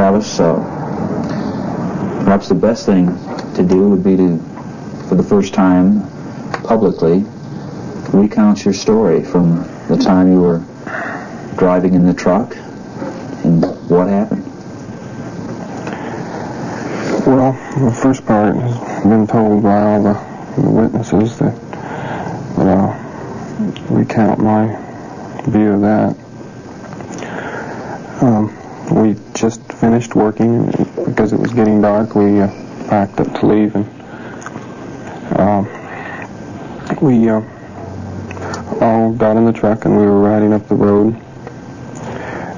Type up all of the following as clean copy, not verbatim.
Travis, perhaps the best thing to do would be to, for the first time, publicly, recount your story from the time you were driving in the truck and what happened. Well, the first part has been told by all the witnesses that I'll recount my view of that. We just finished working, and because it was getting dark, we packed up to leave, and we all got in the truck and we were riding up the road,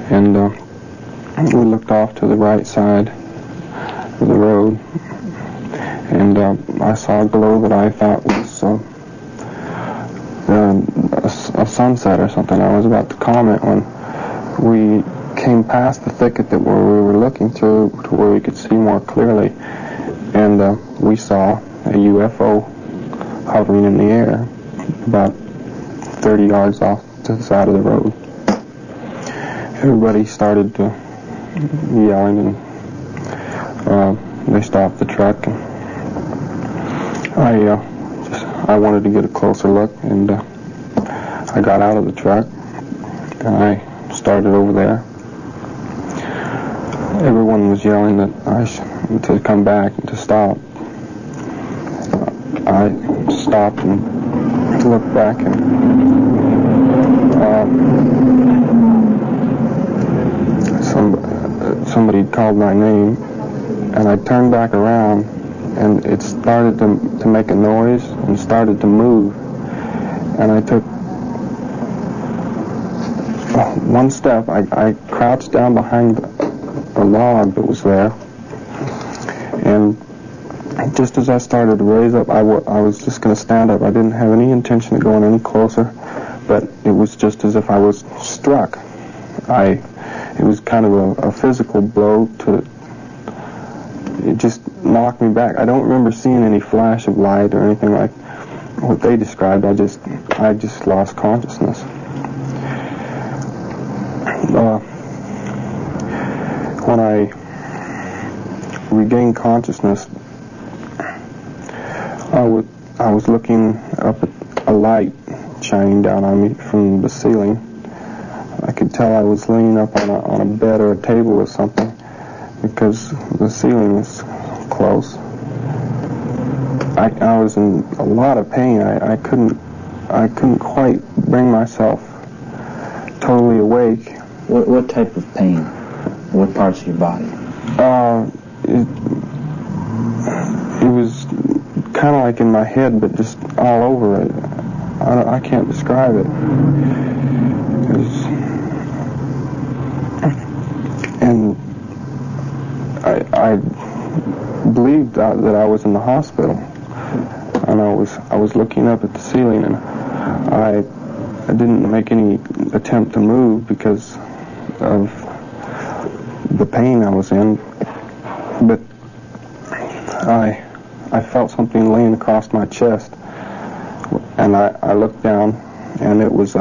and we looked off to the right side of the road, and I saw a glow that I thought was a sunset or something. I was about to comment when we came past the thicket that we were looking through to where we could see more clearly, and we saw a UFO hovering in the air about 30 yards off to the side of the road. Everybody started yelling, and they stopped the truck, and I wanted to get a closer look, and I got out of the truck and I started over there. Everyone was yelling that to come back and to stop. I stopped and looked back, and somebody called my name, and I turned back around, and it started to make a noise and started to move, and I took one step. I crouched down behind a log that was there, and just as I started to raise up, I was just going to stand up. I didn't have any intention of going any closer, but it was just as if I was struck. It was kind of a physical blow it just knocked me back. I don't remember seeing any flash of light or anything like what they described. I just lost consciousness. When I regained consciousness, I was looking up at a light shining down on me from the ceiling. I could tell I was leaning up on a bed or a table or something, because the ceiling was close. I was in a lot of pain. I couldn't quite bring myself totally awake. What type of pain? What parts of your body? It was kind of like in my head, but just all over it. I can't describe it. And I believed that I was in the hospital, and I was looking up at the ceiling, and I didn't make any attempt to move because of the pain I was in, but I felt something laying across my chest, and I looked down, and it was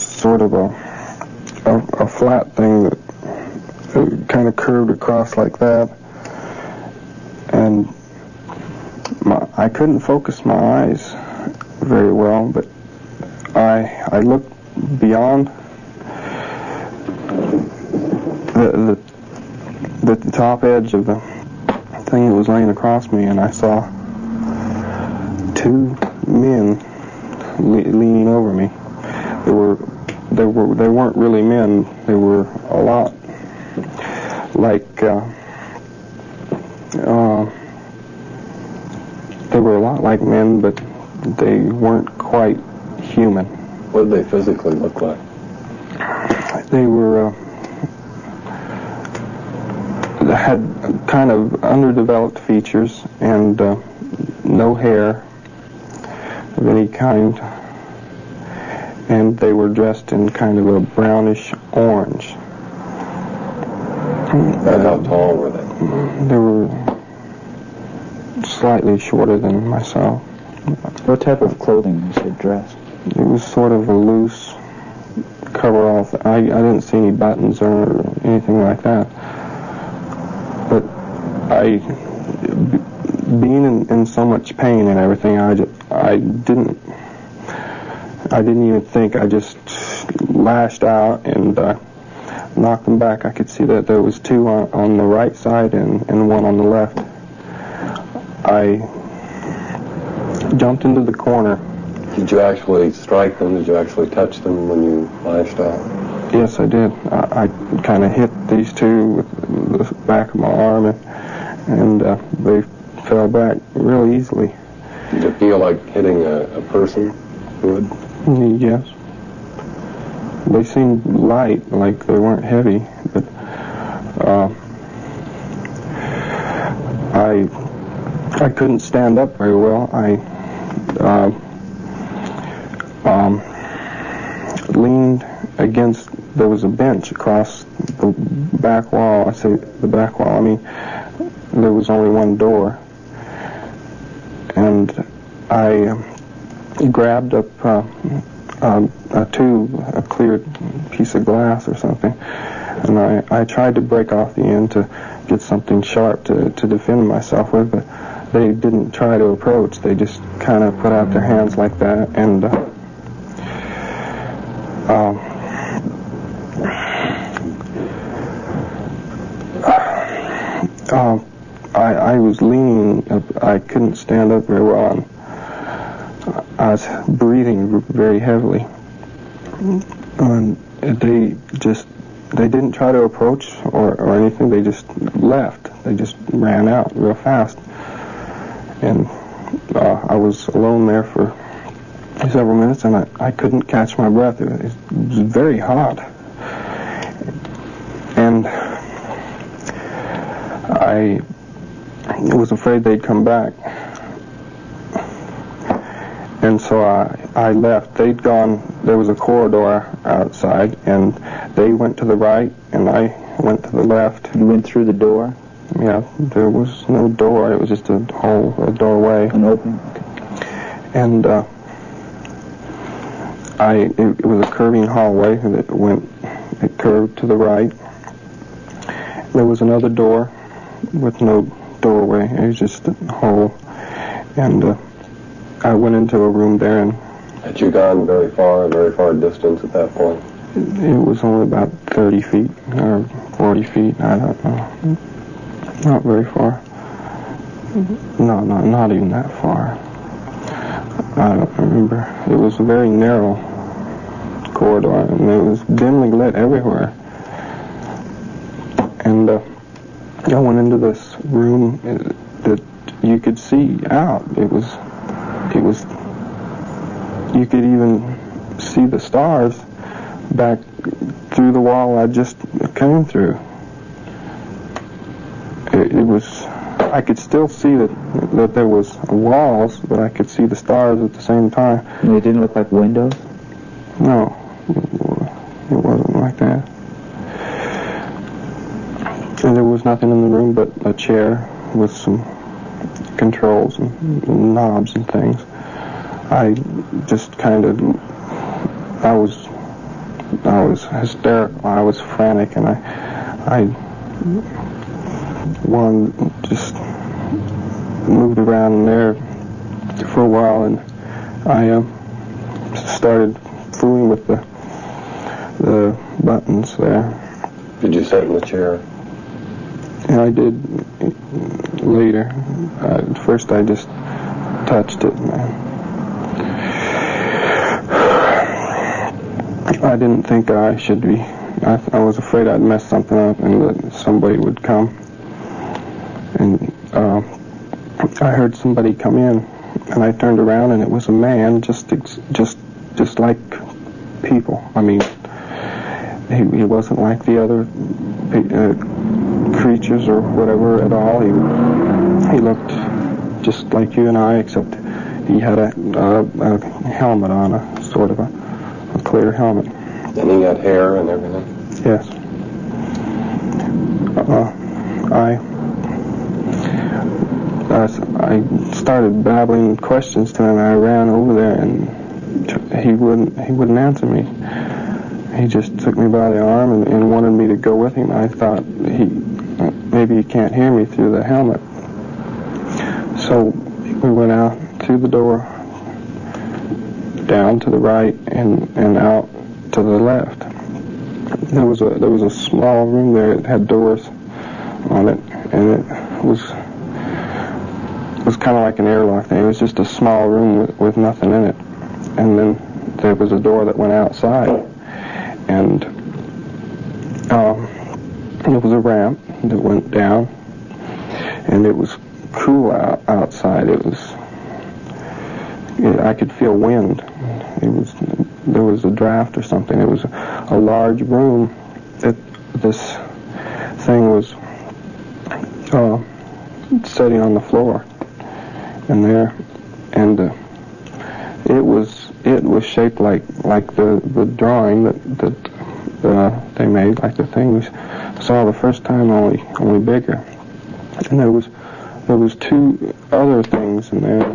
sort of a flat thing that kind of curved across like that, and I couldn't focus my eyes very well, but I looked beyond the top edge of the thing that was laying across me, and I saw two men leaning over me. They weren't really men. They were a lot like they were a lot like men, but they weren't quite human. What did they physically look like? They were had kind of underdeveloped features and no hair of any kind, and they were dressed in kind of a brownish orange. And how tall were they? They were slightly shorter than myself. What type of clothing was it dressed? It was sort of a loose cover all. I didn't see any buttons or anything like that. But being in so much pain and everything, I didn't even think. I just lashed out and knocked them back. I could see that there was two on the right side and one on the left. I jumped into the corner. Did you actually strike them? Did you actually touch them when you lashed out? Yes, I did. I kind of hit these two with the back of my arm, and they fell back real easily. Did it feel like hitting a person would? Yes. They seemed light, like they weren't heavy, but I couldn't stand up very well. I leaned against, there was a bench across the back wall. I say the back wall, I mean there was only one door, and I grabbed up a tube, a clear piece of glass or something, and I tried to break off the end to get something sharp to defend myself with, but they didn't try to approach. They just kind of put out their hands like that, and I was leaning up. I couldn't stand up very well, and I was breathing very heavily. And they didn't try to approach or anything. They just left. They just ran out real fast. And I was alone there for several minutes, and I couldn't catch my breath. It was very hot. And I was afraid they'd come back. And so I left. They'd gone. There was a corridor outside, and they went to the right, and I went to the left. You went through the door? Yeah, there was no door. It was just a hole, a doorway. An opening? And it was a curving hallway that it curved to the right. There was another door with no doorway. It was just a hole. And I went into a room there, and... Had you gone a very far distance at that point? It was only about 30 feet or 40 feet. I don't know. Not very far. No, not even that far. I don't remember. It was a very narrow corridor, and it was dimly lit everywhere. And I went into this room that you could see out. It was. You could even see the stars back through the wall I just came through. It was. I could still see that there was walls, but I could see the stars at the same time. And they didn't look like windows? No, it wasn't like that. And there was nothing in the room but a chair with some controls and knobs and things. I just kind of, I was hysterical. I was frantic, and I just moved around in there for a while, and I started fooling with the buttons there. Did you sit in the chair? And I did later. At first I just touched it, and I didn't think I should be. I was afraid I'd mess something up and that somebody would come. And I heard somebody come in, and I turned around, and it was a man, just like people. I mean, he wasn't like the other creatures or whatever at all. He looked just like you and I, except he had a helmet on, a sort of a clear helmet. And he had hair and everything? Yes. I started babbling questions to him. I ran over there, and he wouldn't answer me. he just took me by the arm and wanted me to go with him. I thought maybe he can't hear me through the helmet. So we went out through the door, down to the right, and out to the left. There was a small room there. It had doors on it, and it was kind of like an airlock thing. It was just a small room with nothing in it. And then there was a door that went outside, and there was a ramp that went down, and it was cool outside. I could feel wind. There was a draft or something. It was a large room that this thing was sitting on the floor in there, and it was shaped like the drawing that they made, like the thing we saw the first time, only bigger. And there was two other things in there,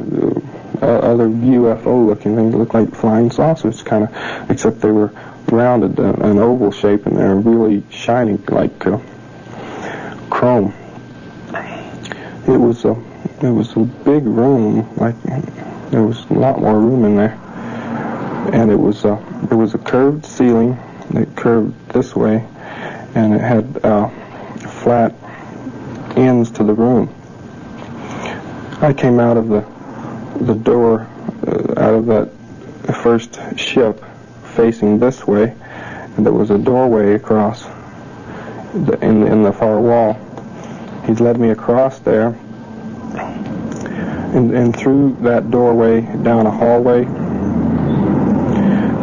other UFO-looking things that looked like flying saucers, kind of, except they were rounded, an oval shape, and they're really shiny like chrome. It was a big room, like there was a lot more room in there, and there was a curved ceiling that curved this way, and it had flat ends to the room. I came out of the door, out of that first ship, facing this way, and there was a doorway across in the far wall. He led me across there, and through that doorway down a hallway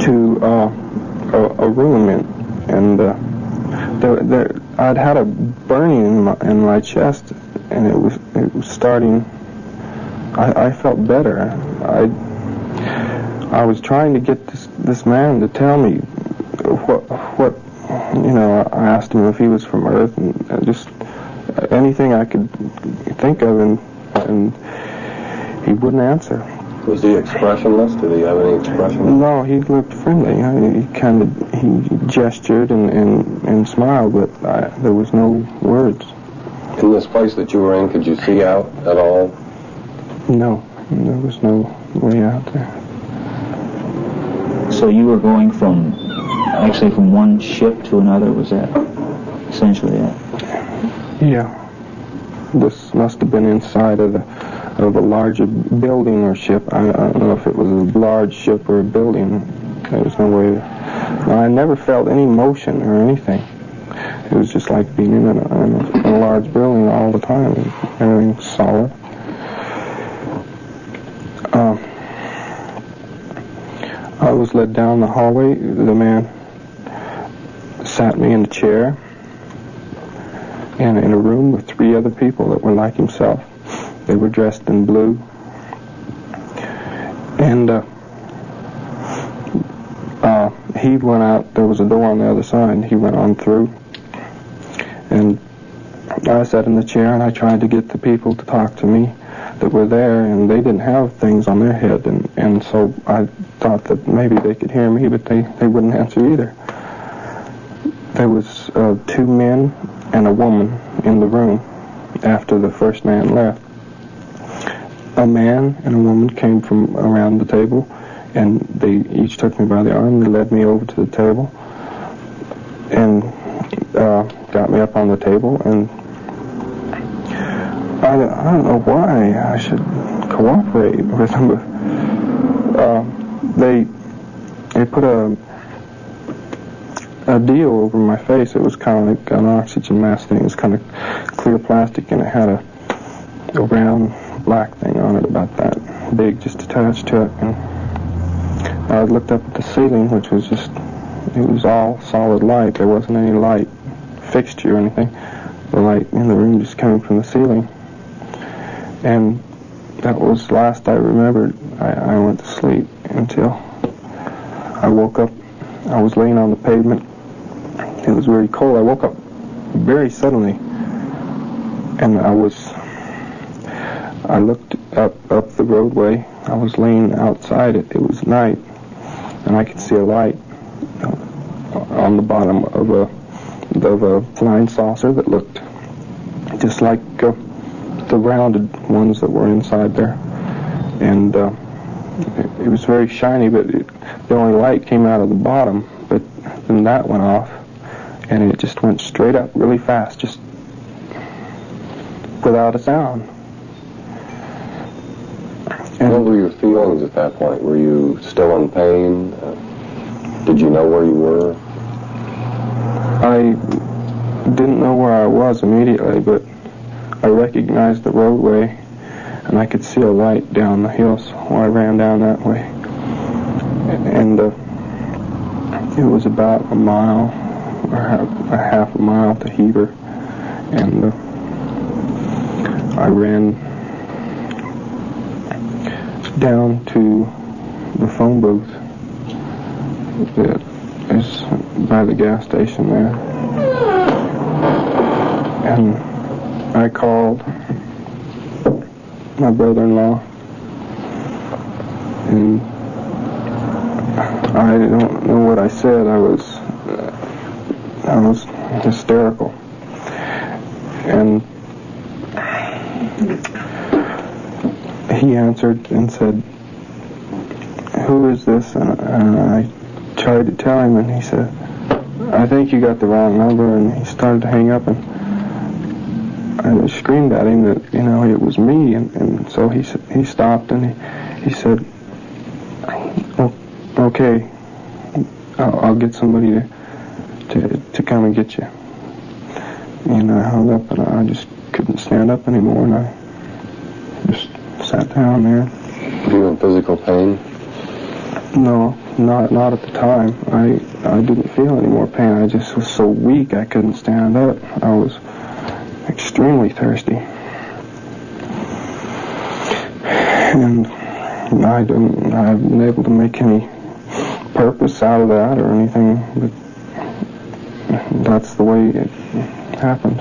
to a room, and I'd had a burning in my chest, and it was starting. I felt better. I was trying to get this man to tell me what I asked him if he was from Earth, and just anything I could think of, and he wouldn't answer. Was he expressionless? Did he have any expression? No, he looked friendly. He gestured and smiled, but there was no words. In this place that you were in, could you see out at all? No, there was no way out there. So you were going from one ship to another, was that essentially it? Yeah. This must have been inside of a larger building or ship. I don't know if it was a large ship or a building. There was no way. I never felt any motion or anything. It was just like being in a large building all the time. Everything was solid. I was led down the hallway. The man sat me in a chair and in a room with 3 other people that were like himself. They were dressed in blue. And he went out. There was a door on the other side. He went on through. And I sat in the chair, and I tried to get the people to talk to me that were there, and they didn't have things on their head, and so I thought that maybe they could hear me, but they wouldn't answer either. There was 2 men and a woman in the room after the first man left. A man and a woman came from around the table, and they each took me by the arm. They led me over to the table and got me up on the table, and I don't know why I should cooperate with them, but they put a deal over my face. It was kind of like an oxygen mask thing. It was kind of clear plastic, and it had a round black thing on it about that big, just attached to it. And I looked up at the ceiling, which was it was all solid light. There wasn't any light fixture or anything. The light in the room just came from the ceiling. And that was last I remembered. I went to sleep until I woke up. I was laying on the pavement. It was very cold. I woke up very suddenly, and I looked up the roadway. I was laying outside it. It was night, and I could see a light on the bottom of a flying saucer that looked just like the rounded ones that were inside there. And it was very shiny, but the only light came out of the bottom, but then that went off, and it just went straight up really fast, just without a sound. And what were your feelings at that point? Were you still in pain? Did you know where you were? I didn't know where I was immediately, but I recognized the roadway, and I could see a light down the hill, so I ran down that way. And it was about a mile, or a half a mile to Heber, and I ran down to the phone booth that is by the gas station there, and I called my brother-in-law, and I don't know what I said. I was hysterical, and he answered and said, "Who is this?" And I tried to tell him, and he said, "I think you got the wrong number," and he started to hang up, and I screamed at him that, it was me, and so he stopped, and he said, "Okay, I'll get somebody to come and get you." And I hung up, and I just couldn't stand up anymore, and I just sat down there. Were you in physical pain? No, not at the time. I didn't feel any more pain. I just was so weak I couldn't stand up. I was extremely thirsty, and I haven't been able to make any purpose out of that or anything, but that's the way it happened.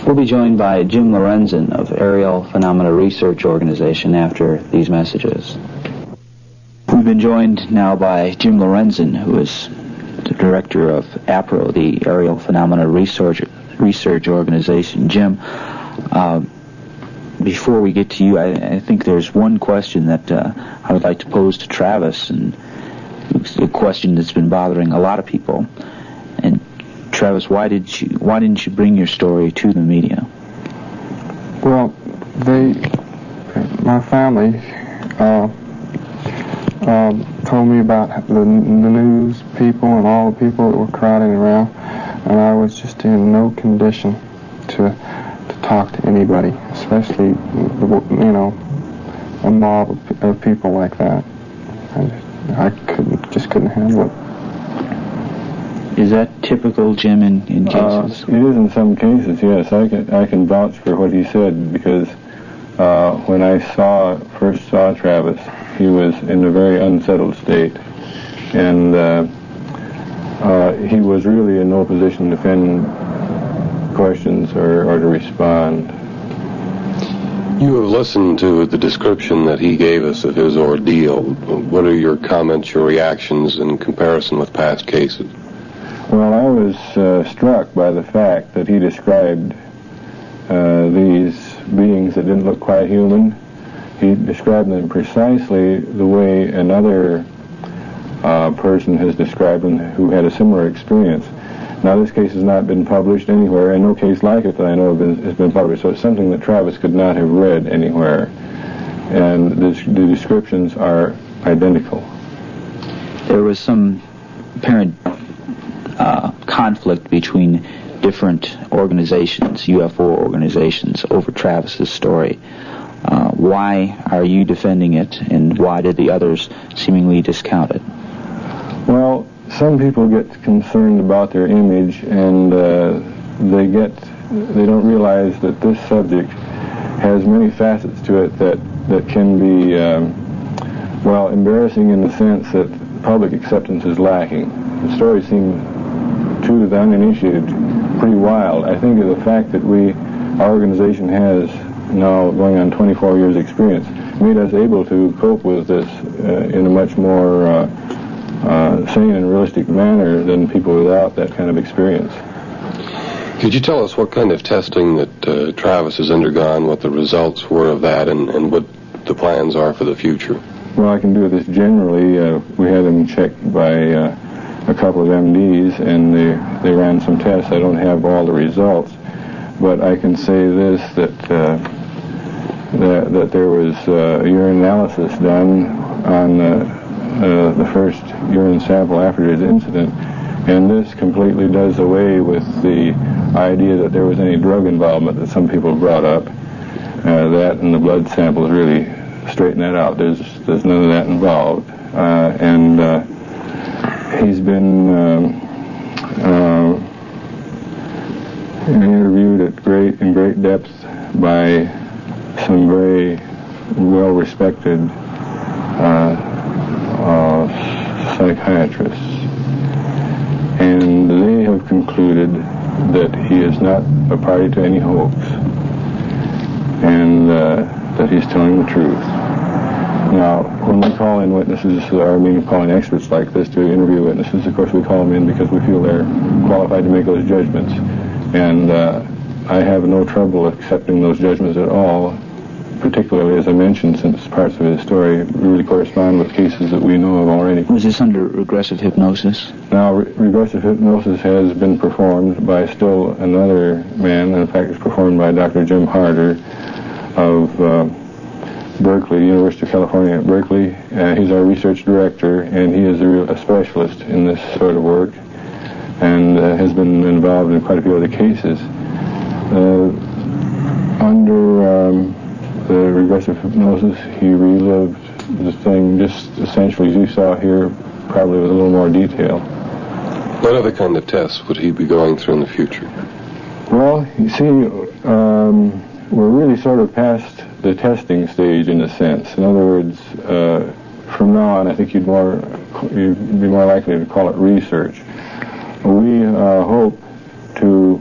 We'll be joined by Jim Lorenzen of Aerial Phenomena Research Organization after these messages. We've been joined now by Jim Lorenzen, who is the director of APRO, the Aerial Phenomena Research Organization. Jim, before we get to you, I think there's one question that I would like to pose to Travis, and it's a question that's been bothering a lot of people. And Travis, why didn't you bring your story to the media? Well, my family told me about the news people and all the people that were crowding around, and I was just in no condition to talk to anybody, especially a mob of people like that. I couldn't handle it. Is that typical, Jim, in cases? It is in some cases, yes. I can vouch for what he said, because when I first saw Travis, he was in a very unsettled state, and he was really in no position to defend questions or to respond. You have listened to the description that he gave us of his ordeal. What are your comments, your reactions in comparison with past cases? Well, I was struck by the fact that he described these beings that didn't look quite human. He described them precisely the way another person has described them who had a similar experience. Now, this case has not been published anywhere, and no case like it that I know of has been published, so it's something that Travis could not have read anywhere. And the descriptions are identical. There was some apparent conflict between different organizations, UFO organizations, over Travis's story. Why are you defending it, and why did the others seemingly discount it? Well, some people get concerned about their image, and they don't realize that this subject has many facets to it that can be, embarrassing in the sense that public acceptance is lacking. The stories seem, to the uninitiated, pretty wild. I think the fact that our organization has now going on 24 years experience made us able to cope with this in a much more sane and realistic manner than people without that kind of experience. Could you tell us what kind of testing that Travis has undergone, what the results were of that, and what the plans are for the future? Well, I can do this generally. We had him checked by a couple of MDs, and they ran some tests. I don't have all the results, but I can say this, that there was urine analysis done on the first urine sample after his incident, and this completely does away with the idea that there was any drug involvement that some people brought up. That and the blood samples really straighten that out. There's none of that involved, and he's been interviewed in great depth by some very well-respected psychiatrists, and they have concluded that he is not a party to any hoax, and that he's telling the truth. Now, when we call in witnesses, or I mean call in experts like this to interview witnesses, of course we call them in because we feel they're qualified to make those judgments, and I have no trouble accepting those judgments at all, particularly, as I mentioned, since parts of his story really correspond with cases that we know of already. Was this under regressive hypnosis? Now, regressive hypnosis has been performed by still another man. In fact, it's performed by Dr. Jim Harder of Berkeley, University of California at Berkeley. He's our research director, and he is a specialist in this sort of work, and has been involved in quite a few other cases. Under the regressive hypnosis, he relived the thing just essentially as you saw here, probably with a little more detail. What other kind of tests would he be going through in the future? Well, you see, we're really sort of past the testing stage in a sense. In other words, from now on, I think you'd be more likely to call it research. We hope to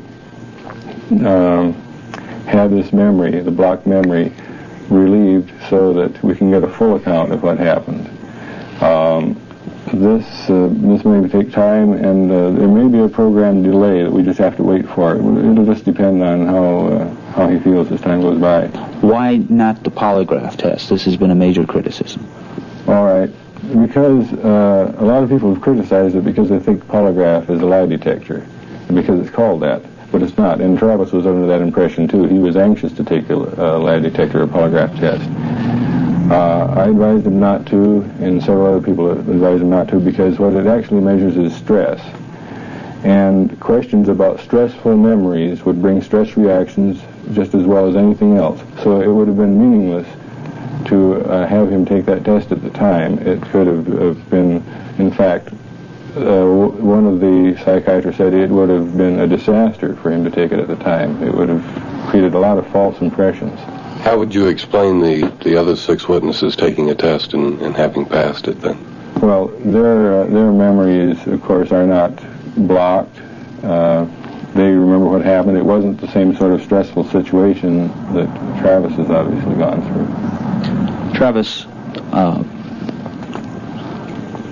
have this memory, the blocked memory, relieved so that we can get a full account of what happened. This may take time, and there may be a program delay that we just have to wait for. It'll just depend on how he feels as time goes by. Why not the polygraph test? This has been a major criticism. All right. Because a lot of people have criticized it because they think polygraph is a lie detector, because it's called that. But it's not, and Travis was under that impression too. He was anxious to take a lie detector or polygraph test. I advised him not to, and several other people advised him not to, because what it actually measures is stress. And questions about stressful memories would bring stress reactions just as well as anything else. So it would have been meaningless to have him take that test at the time. It could have been, in fact, one of the psychiatrists said it would have been a disaster for him to take it at the time. It would have created a lot of false impressions. How would you explain the other 6 witnesses taking a test and having passed it then? Well, their memories, of course, are not blocked. They remember what happened. It wasn't the same sort of stressful situation that Travis has obviously gone through. Travis,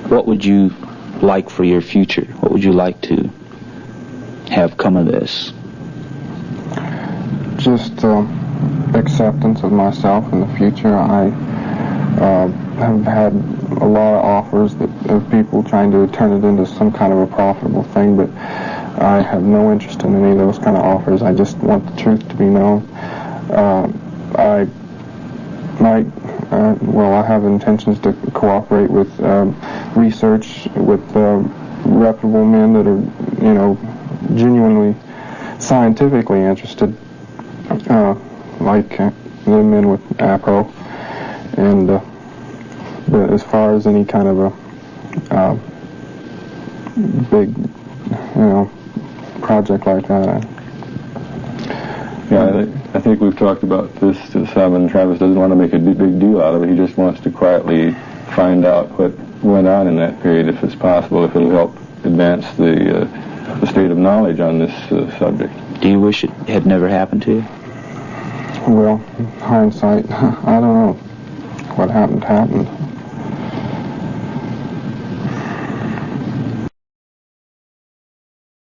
what would you like for your future? What would you like to have come of this? Just acceptance of myself in the future. I have had a lot of offers of people trying to turn it into some kind of a profitable thing, but I have no interest in any of those kind of offers. I just want the truth to be known. I have intentions to cooperate with research with reputable men that are, genuinely scientifically interested, like the men with APRO. And but as far as any kind of a big, project like that, I think we've talked about this to some, and Travis doesn't want to make a big deal out of it. He just wants to quietly find out what went on in that period, if it's possible, if it'll help advance the state of knowledge on this subject. Do you wish it had never happened to you? Well, hindsight, I don't know. What happened happened.